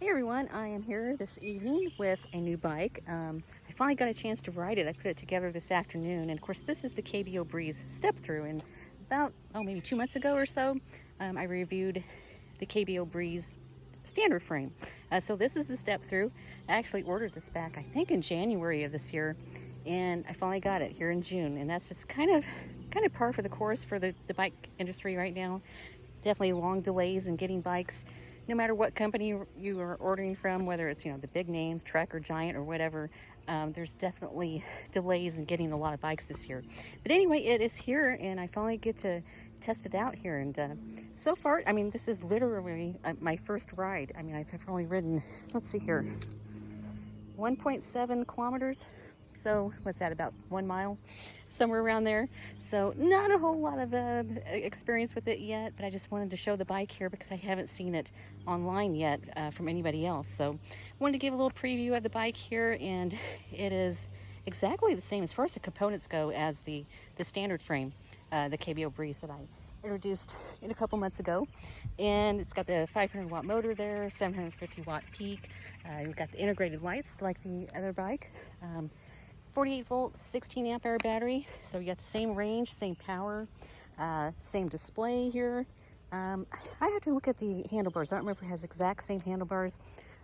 Hey everyone, I am here this evening with a new bike. I finally got a chance to ride it. I put it together this afternoon, and of course this is the KBO Breeze Step-Thru. And about, maybe 2 months ago or so, I reviewed the KBO Breeze standard frame. So this is the Step-Thru. I actually ordered this back, I think in January of this year, and I finally got it here in June. And that's just kind of par for the course for the bike industry right now. Definitely long delays in getting bikes. No matter what company you are ordering from, whether it's, the big names, Trek or Giant or whatever, there's definitely delays in getting a lot of bikes this year. But anyway, it is here, and I finally get to test it out here. And so far, this is literally my first ride. I've only ridden, let's see here, 1.7 kilometers. So what's that, about 1 mile, somewhere around there. So not a whole lot of experience with it yet, but I just wanted to show the bike here because I haven't seen it online yet from anybody else. So I wanted to give a little preview of the bike here, and it is exactly the same as far as the components go as the standard frame, the KBO Breeze that I introduced in a couple months ago. And it's got the 500 watt motor there, 750 watt peak. You've got the integrated lights like the other bike. 48 volt, 16 amp hour battery. So you got the same range, same power, same display here. I have to look at the handlebars. I don't remember if it has exact same handlebars,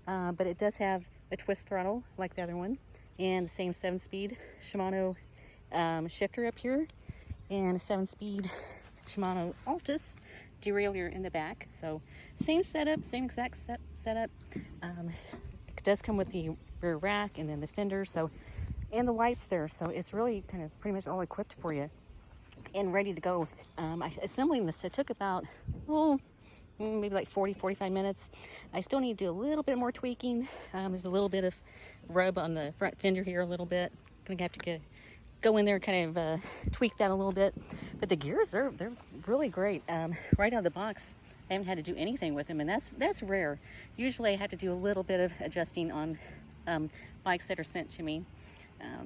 but it does have a twist throttle like the other one, and the same 7-speed Shimano shifter up here, and a 7-speed Shimano Altus derailleur in the back. So same setup, same exact setup. It does come with the rear rack and then the fender, and the lights there, so it's really kind of pretty much all equipped for you and ready to go. Assembling this, it took about maybe like 40-45 minutes. I still need to do a little bit more tweaking. There's a little bit of rub on the front fender here, a little bit. Gonna have to go in there and kind of tweak that a little bit. But the gears, they're really great. Right out of the box, I haven't had to do anything with them, and that's rare. Usually I have to do a little bit of adjusting on bikes that are sent to me.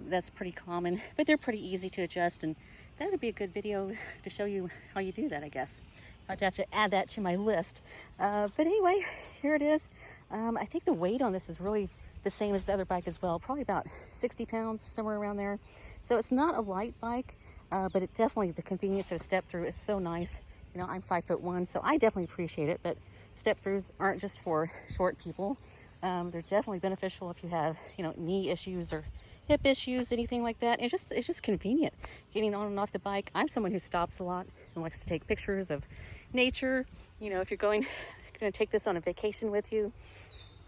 That's pretty common, but they're pretty easy to adjust, and that would be a good video to show you how you do that, I guess. I'd have to add that to my list. But anyway, here it is. I think the weight on this is really the same as the other bike as well, probably about 60 pounds, somewhere around there. So it's not a light bike, but it definitely, the convenience of a Step-Thru is so nice. I'm 5'1", so I definitely appreciate it, but Step-Thrus aren't just for short people. They're definitely beneficial if you have, knee issues or hip issues, anything like that. It's just convenient getting on and off the bike. I'm someone who stops a lot and likes to take pictures of nature. If you're going to take this on a vacation with you,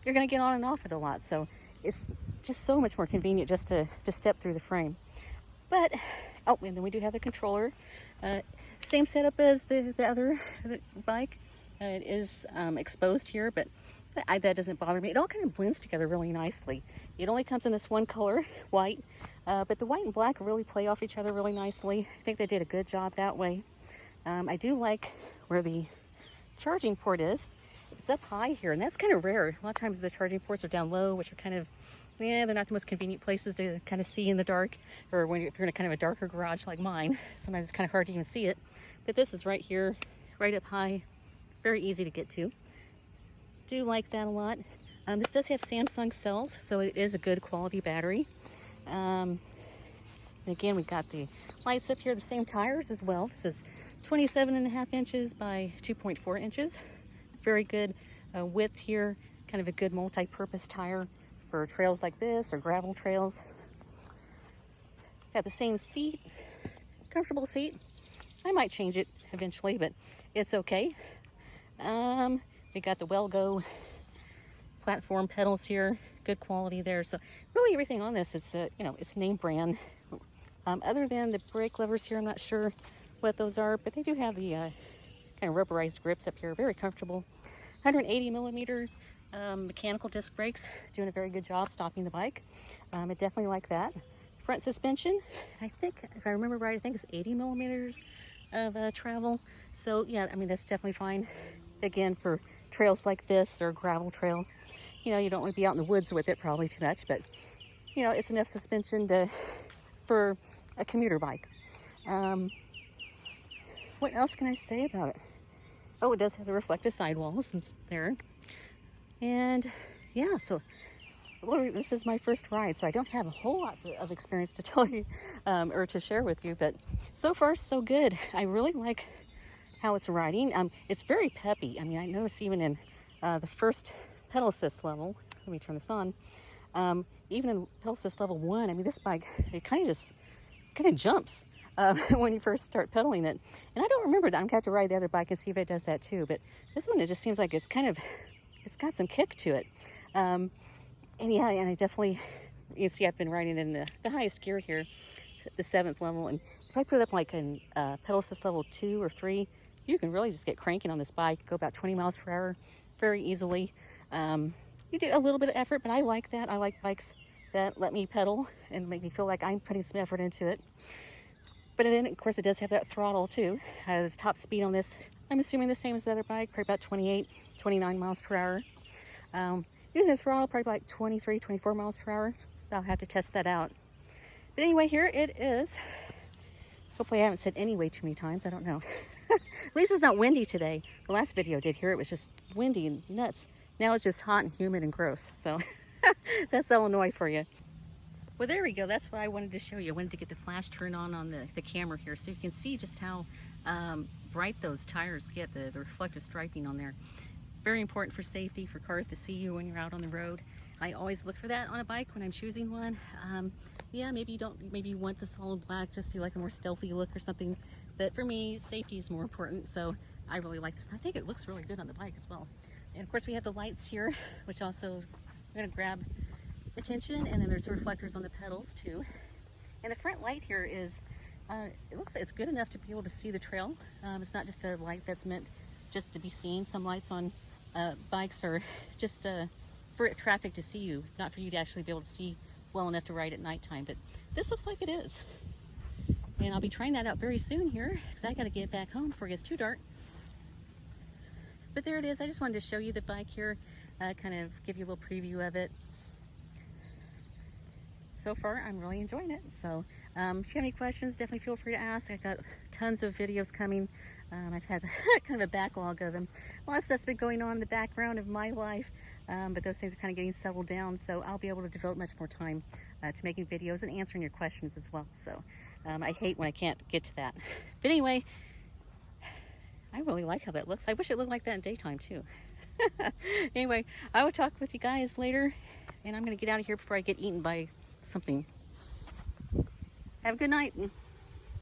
you're going to get on and off it a lot. So it's just so much more convenient just to step through the frame. But, and then we do have the controller. Same setup as the other bike. It is exposed here, but that doesn't bother me. It all kind of blends together really nicely. It only comes in this one color, white, but the white and black really play off each other really nicely. I think they did a good job that way. I do like where the charging port is. It's up high here, and that's kind of rare. A lot of times the charging ports are down low, which are kind of, they're not the most convenient places to kind of see in the dark, or if you're in a kind of a darker garage like mine, sometimes it's kind of hard to even see it. But this is right here, right up high, very easy to get to. Do like that a lot. This does have Samsung cells, so it is a good quality battery. And again, we've got the lights up here, the same tires as well. This is 27.5 inches by 2.4 inches. Very good width here, kind of a good multi-purpose tire for trails like this or gravel trails. Got the same seat, comfortable seat. I might change it eventually, but it's okay. We got the Well-Go platform pedals here, good quality there. So really everything on this, it's name brand. Other than the brake levers here, I'm not sure what those are, but they do have the kind of rubberized grips up here, very comfortable. 180 millimeter mechanical disc brakes, doing a very good job stopping the bike. I definitely like that. Front suspension, I think, if I remember right, I think it's 80 millimeters of travel. So yeah, that's definitely fine. Again, for trails like this or gravel trails, you don't want to be out in the woods with it probably too much, but it's enough suspension for a commuter bike. What else can I say about it? Oh, it does have the reflective sidewalls there. And yeah, so well, this is my first ride, so I don't have a whole lot of experience to tell you or to share with you, but so far so good. I really like how it's riding. It's very peppy. I mean, I noticed even in the first pedal assist level, let me turn this on, even in pedal assist level 1, I mean, this bike, it kind of jumps when you first start pedaling it. And I don't remember that. I'm going to have to ride the other bike and see if it does that too, but this one, it just seems like it's got some kick to it. And yeah, and I definitely, you see I've been riding in the highest gear here, the 7th level, and if I put it up like in pedal assist level 2 or 3, you can really just get cranking on this bike, go about 20 miles per hour very easily. You do a little bit of effort, but I like that. I like bikes that let me pedal and make me feel like I'm putting some effort into it. But then, of course, it does have that throttle too. Has top speed on this, I'm assuming the same as the other bike, probably about 28, 29 miles per hour. Using the throttle, probably like 23, 24 miles per hour. I'll have to test that out. But anyway, here it is. Hopefully I haven't said anyway too many times. I don't know. At least it's not windy today. The last video I did here, it was just windy and nuts. Now it's just hot and humid and gross. So that's Illinois for you. Well, there we go. That's what I wanted to show you. I wanted to get the flash turned on the camera here so you can see just how bright those tires get, the reflective striping on there. Very important for safety, for cars to see you when you're out on the road. I always look for that on a bike when I'm choosing one. Yeah, maybe you want the solid black just to like a more stealthy look or something. But for me, safety is more important. So I really like this. I think it looks really good on the bike as well. And of course we have the lights here, which also are gonna grab attention. And then there's reflectors on the pedals too. And the front light here is, it looks like it's good enough to be able to see the trail. It's not just a light that's meant just to be seen. Some lights on bikes are just for traffic to see you, not for you to actually be able to see well enough to ride at nighttime. But this looks like it is. And I'll be trying that out very soon here because I got to get back home before it gets too dark. But there it is. I just wanted to show you the bike here, kind of give you a little preview of it. So far, I'm really enjoying it. So if you have any questions, definitely feel free to ask. I've got tons of videos coming. I've had kind of a backlog of them. A lot of stuff's been going on in the background of my life, but those things are kind of getting settled down. So I'll be able to devote much more time to making videos and answering your questions as well. So I hate when I can't get to that. But anyway, I really like how that looks. I wish it looked like that in daytime too. Anyway, I will talk with you guys later, and I'm going to get out of here before I get eaten by something. Have a good night.